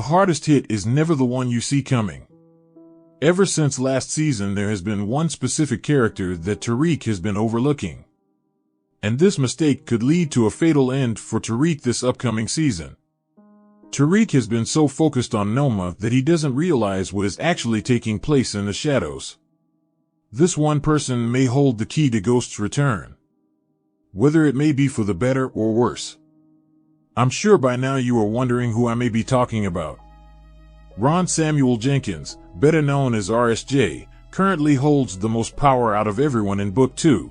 The hardest hit is never the one you see coming. Ever since last season, there has been one specific character that Tariq has been overlooking. And this mistake could lead to a fatal end for Tariq this upcoming season. Tariq has been so focused on Noma that he doesn't realize what is actually taking place in the shadows. This one person may hold the key to Ghost's return. Whether it may be for the better or worse. I'm sure by now you are wondering who I may be talking about. Ron Samuel Jenkins, better known as RSJ, currently holds the most power out of everyone in Book 2.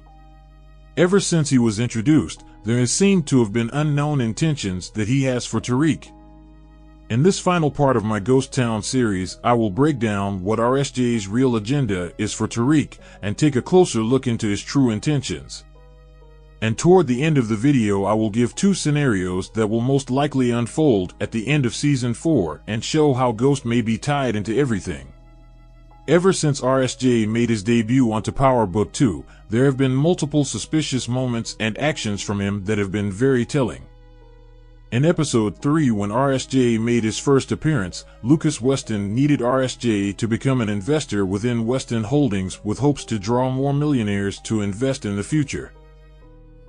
Ever since he was introduced, there has seemed to have been unknown intentions that he has for Tariq. In this final part of my Ghost Town series, I will break down what RSJ's real agenda is for Tariq and take a closer look into his true intentions. And toward the end of the video, I will give 2 scenarios that will most likely unfold at the end of Season 4 and show how Ghost may be tied into everything. Ever since RSJ made his debut onto Power Book 2, there have been multiple suspicious moments and actions from him that have been very telling. In Episode 3, when RSJ made his first appearance, Lucas Weston needed RSJ to become an investor within Weston Holdings with hopes to draw more millionaires to invest in the future.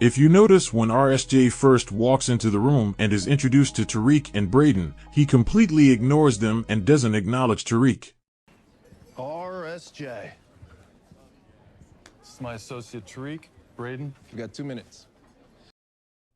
If you notice, when RSJ first walks into the room and is introduced to Tariq and Braden, he completely ignores them and doesn't acknowledge Tariq. RSJ. This is my associate Tariq. Braden, you got 2 minutes.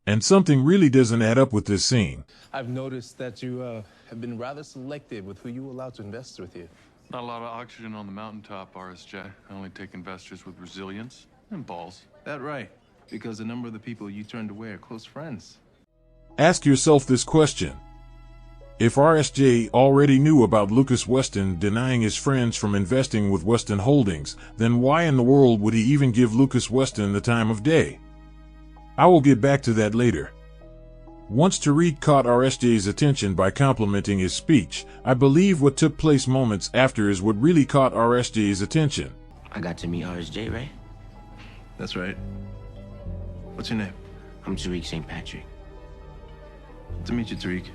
And something really doesn't add up with this scene. I've noticed that you have been rather selective with who you allow to invest with you. Not a lot of oxygen on the mountaintop, RSJ. I only take investors with resilience and balls. That right, because a number of the people you turned away are close friends. Ask yourself this question. If RSJ already knew about Lucas Weston denying his friends from investing with Weston Holdings, then why in the world would he even give Lucas Weston the time of day? I will get back to that later. Once Tariq caught RSJ's attention by complimenting his speech, I believe what took place moments after is what really caught RSJ's attention. I got to meet RSJ, right? That's right. What's your name? I'm Tariq St. Patrick. To meet you, Tariq.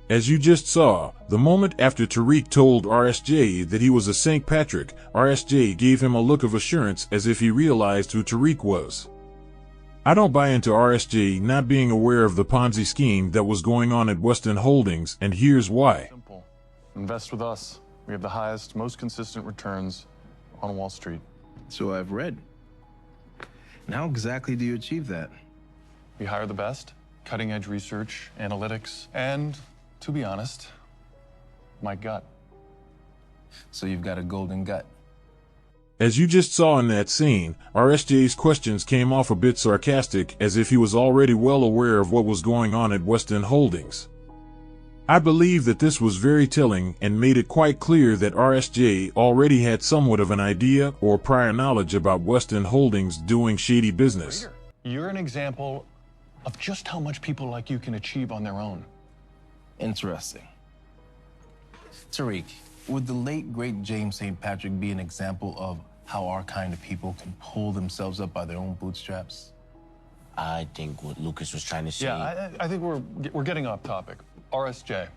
As you just saw, the moment after Tariq told RSJ that he was a St. Patrick, RSJ gave him a look of assurance as if he realized who Tariq was. I don't buy into RSJ not being aware of the Ponzi scheme that was going on at Weston Holdings, and here's why. Simple. Invest with us. We have the highest, most consistent returns on Wall Street. So I've read. And how exactly do you achieve that? We hire the best, cutting-edge research, analytics, and, to be honest, my gut. So you've got a golden gut. As you just saw in that scene, RSJ's questions came off a bit sarcastic, as if he was already well aware of what was going on at Weston Holdings. I believe that this was very telling and made it quite clear that RSJ already had somewhat of an idea or prior knowledge about Weston Holdings doing shady business. You're an example of just how much people like you can achieve on their own. Interesting. Tariq, would the late, great James St. Patrick be an example of how our kind of people can pull themselves up by their own bootstraps? I think what Lucas was trying to say... Yeah, I think we're getting off topic. RSJ.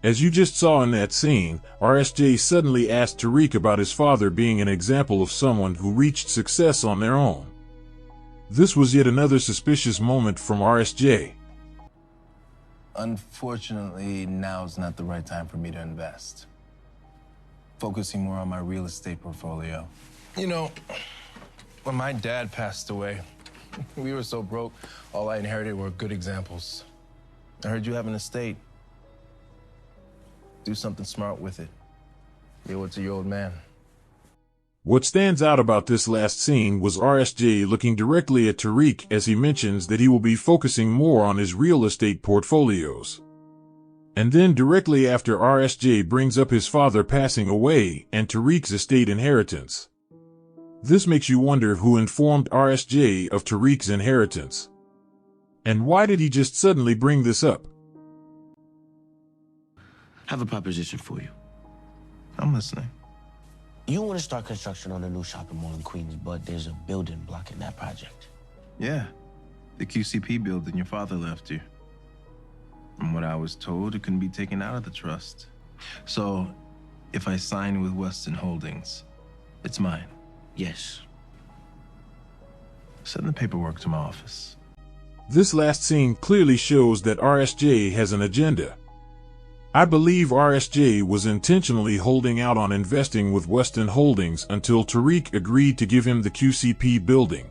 As you just saw in that scene, RSJ suddenly asked Tariq about his father being an example of someone who reached success on their own. This was yet another suspicious moment from RSJ. Unfortunately, now's not the right time for me to invest. Focusing more on my real estate portfolio. You know, when my dad passed away, we were so broke, all I inherited were good examples. I heard you have an estate. Do something smart with it. Give it to your old man. What stands out about this last scene was RSJ looking directly at Tariq as he mentions that he will be focusing more on his real estate portfolios. And then directly after, RSJ brings up his father passing away and Tariq's estate inheritance. This makes you wonder who informed RSJ of Tariq's inheritance. And why did he just suddenly bring this up? I have a proposition for you. I'm listening. You want to start construction on a new shopping mall in Queens, but there's a building blocking that project. Yeah, the QCP building your father left you. From what I was told, it couldn't be taken out of the trust. So, if I sign with Weston Holdings, it's mine. Yes. Send the paperwork to my office. This last scene clearly shows that RSJ has an agenda. I believe RSJ was intentionally holding out on investing with Weston Holdings until Tariq agreed to give him the QCP building.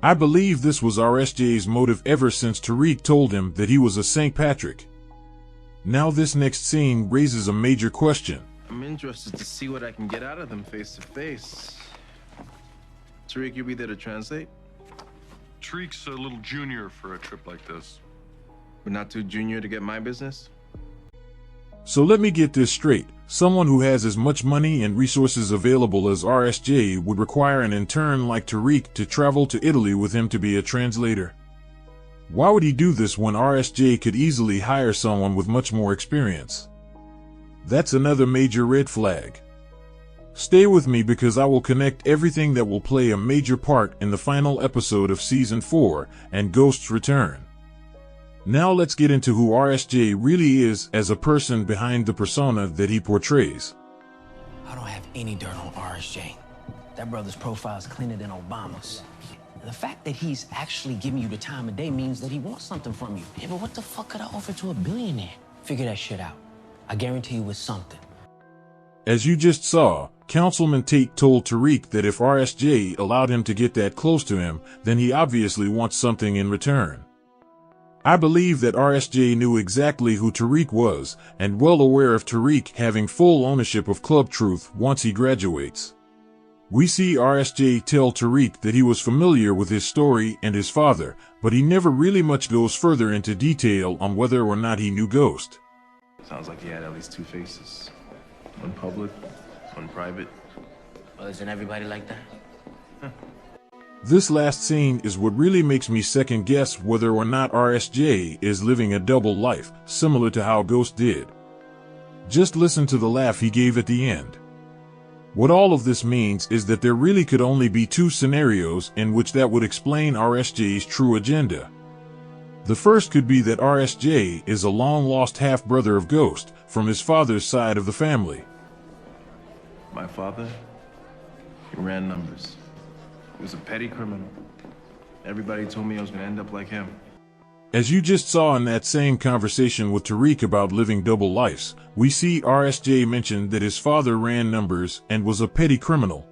I believe this was RSJ's motive ever since Tariq told him that he was a St. Patrick. Now this next scene raises a major question. I'm interested to see what I can get out of them face to face. Tariq, you be there to translate? Tariq's a little junior for a trip like this. But not too junior to get my business? So let me get this straight. Someone who has as much money and resources available as RSJ would require an intern like Tariq to travel to Italy with him to be a translator. Why would he do this when RSJ could easily hire someone with much more experience? That's another major red flag. Stay with me because I will connect everything that will play a major part in the final episode of Season 4 and Ghost's return. Now let's get into who RSJ really is as a person behind the persona that he portrays. I don't have any dirt on RSJ. That brother's profile is cleaner than Obama's. And the fact that he's actually giving you the time of day means that he wants something from you. Yeah, but what the fuck could I offer to a billionaire? Figure that shit out. I guarantee you it's something. As you just saw, Councilman Tate told Tariq that if RSJ allowed him to get that close to him, then he obviously wants something in return. I believe that RSJ knew exactly who Tariq was, and well aware of Tariq having full ownership of Club Truth once he graduates. We see RSJ tell Tariq that he was familiar with his story and his father, but he never really much goes further into detail on whether or not he knew Ghost. Sounds like he had at least two faces. One public, one private. Oh, isn't everybody like that? This last scene is what really makes me second guess whether or not RSJ is living a double life, similar to how Ghost did. Just listen to the laugh he gave at the end. What all of this means is that there really could only be two scenarios in which that would explain RSJ's true agenda. The first could be that RSJ is a long-lost half-brother of Ghost from his father's side of the family. My father, he ran numbers. He was a petty criminal. Everybody told me I was going to end up like him. As you just saw in that same conversation with Tariq about living double lives, we see RSJ mention that his father ran numbers and was a petty criminal.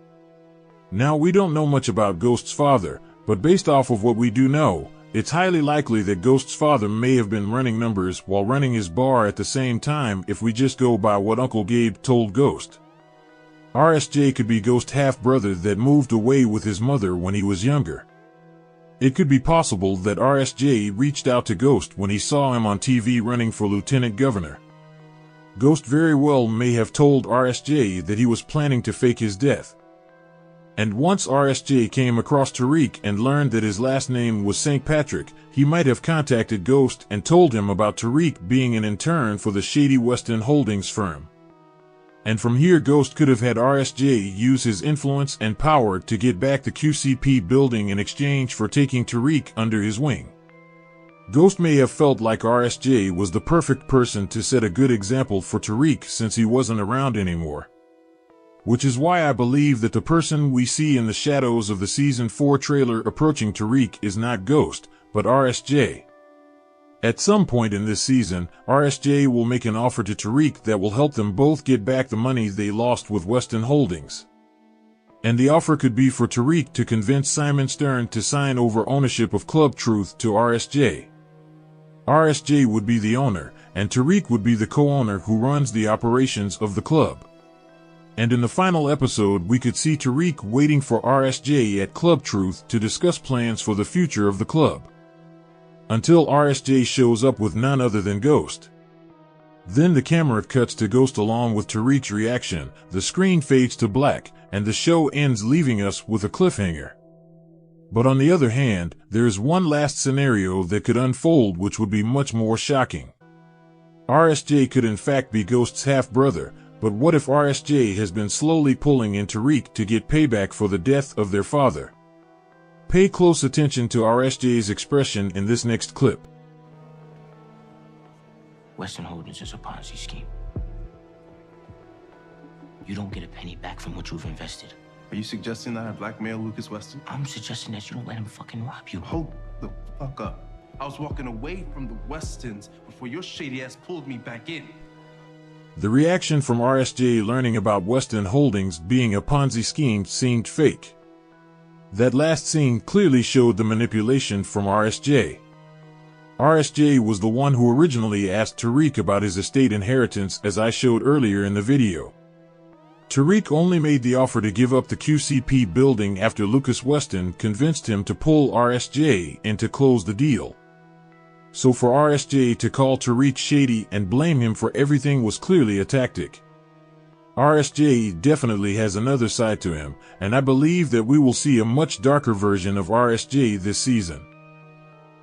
Now we don't know much about Ghost's father, but based off of what we do know, it's highly likely that Ghost's father may have been running numbers while running his bar at the same time if we just go by what Uncle Gabe told Ghost. RSJ could be Ghost's half-brother that moved away with his mother when he was younger. It could be possible that RSJ reached out to Ghost when he saw him on TV running for lieutenant governor. Ghost very well may have told RSJ that he was planning to fake his death. And once RSJ came across Tariq and learned that his last name was St. Patrick, he might have contacted Ghost and told him about Tariq being an intern for the shady Weston Holdings firm. And from here Ghost could have had RSJ use his influence and power to get back the QCP building in exchange for taking Tariq under his wing. Ghost may have felt like RSJ was the perfect person to set a good example for Tariq since he wasn't around anymore. Which is why I believe that the person we see in the shadows of the Season 4 trailer approaching Tariq is not Ghost, but RSJ. At some point in this season, RSJ will make an offer to Tariq that will help them both get back the money they lost with Weston Holdings. And the offer could be for Tariq to convince Simon Stern to sign over ownership of Club Truth to RSJ. RSJ would be the owner, and Tariq would be the co-owner who runs the operations of the club. And in the final episode we could see Tariq waiting for RSJ at Club Truth to discuss plans for the future of the club. Until RSJ shows up with none other than Ghost. Then the camera cuts to Ghost along with Tariq's reaction, the screen fades to black, and the show ends leaving us with a cliffhanger. But on the other hand, there is one last scenario that could unfold which would be much more shocking. RSJ could in fact be Ghost's half-brother, but what if RSJ has been slowly pulling in Tariq to get payback for the death of their father? Pay close attention to RSJ's expression in this next clip. Weston Holdings is a Ponzi scheme. You don't get a penny back from what you've invested. Are you suggesting that I blackmail Lucas Weston? I'm suggesting that you don't let him fucking rob you. Hold the fuck up. I was walking away from the Westons before your shady ass pulled me back in. The reaction from RSJ learning about Weston Holdings being a Ponzi scheme seemed fake. That last scene clearly showed the manipulation from RSJ. RSJ was the one who originally asked Tariq about his estate inheritance, as I showed earlier in the video. Tariq only made the offer to give up the QCP building after Lucas Weston convinced him to pull RSJ in to close the deal. So for RSJ to call Tariq shady and blame him for everything was clearly a tactic. RSJ definitely has another side to him, and I believe that we will see a much darker version of RSJ this season.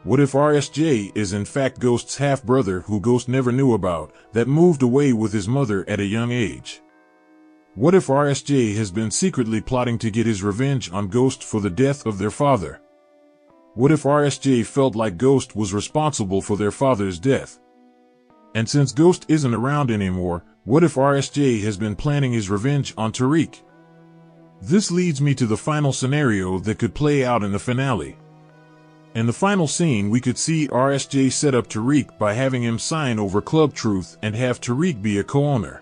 What if RSJ is in fact Ghost's half-brother who Ghost never knew about, that moved away with his mother at a young age? What if RSJ has been secretly plotting to get his revenge on Ghost for the death of their father? What if RSJ felt like Ghost was responsible for their father's death? And since Ghost isn't around anymore, what if RSJ has been planning his revenge on Tariq? This leads me to the final scenario that could play out in the finale. In the final scene, we could see RSJ set up Tariq by having him sign over Club Truth and have Tariq be a co-owner.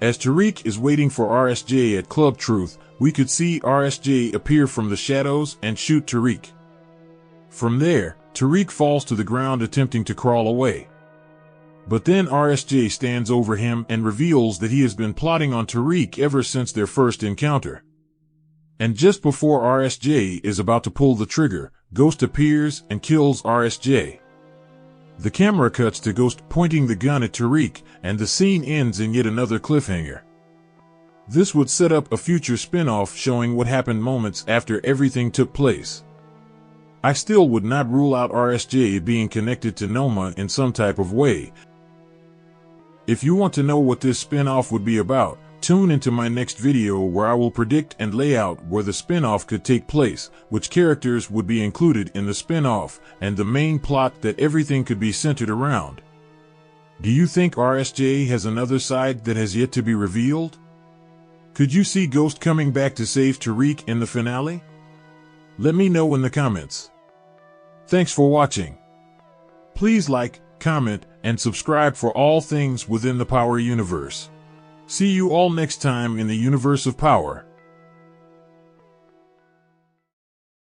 As Tariq is waiting for RSJ at Club Truth, we could see RSJ appear from the shadows and shoot Tariq. From there, Tariq falls to the ground attempting to crawl away. But then RSJ stands over him and reveals that he has been plotting on Tariq ever since their first encounter. And just before RSJ is about to pull the trigger, Ghost appears and kills RSJ. The camera cuts to Ghost pointing the gun at Tariq, and the scene ends in yet another cliffhanger. This would set up a future spin-off showing what happened moments after everything took place. I still would not rule out RSJ being connected to Noma in some type of way. If you want to know what this spin-off would be about, tune into my next video where I will predict and lay out where the spin-off could take place, which characters would be included in the spin-off, and the main plot that everything could be centered around. Do you think RSJ has another side that has yet to be revealed? Could you see Ghost coming back to save Tariq in the finale? Let me know in the comments. Thanks for watching. Please like, comment, and subscribe for all things within the Power Universe. See you all next time in the Universe of Power.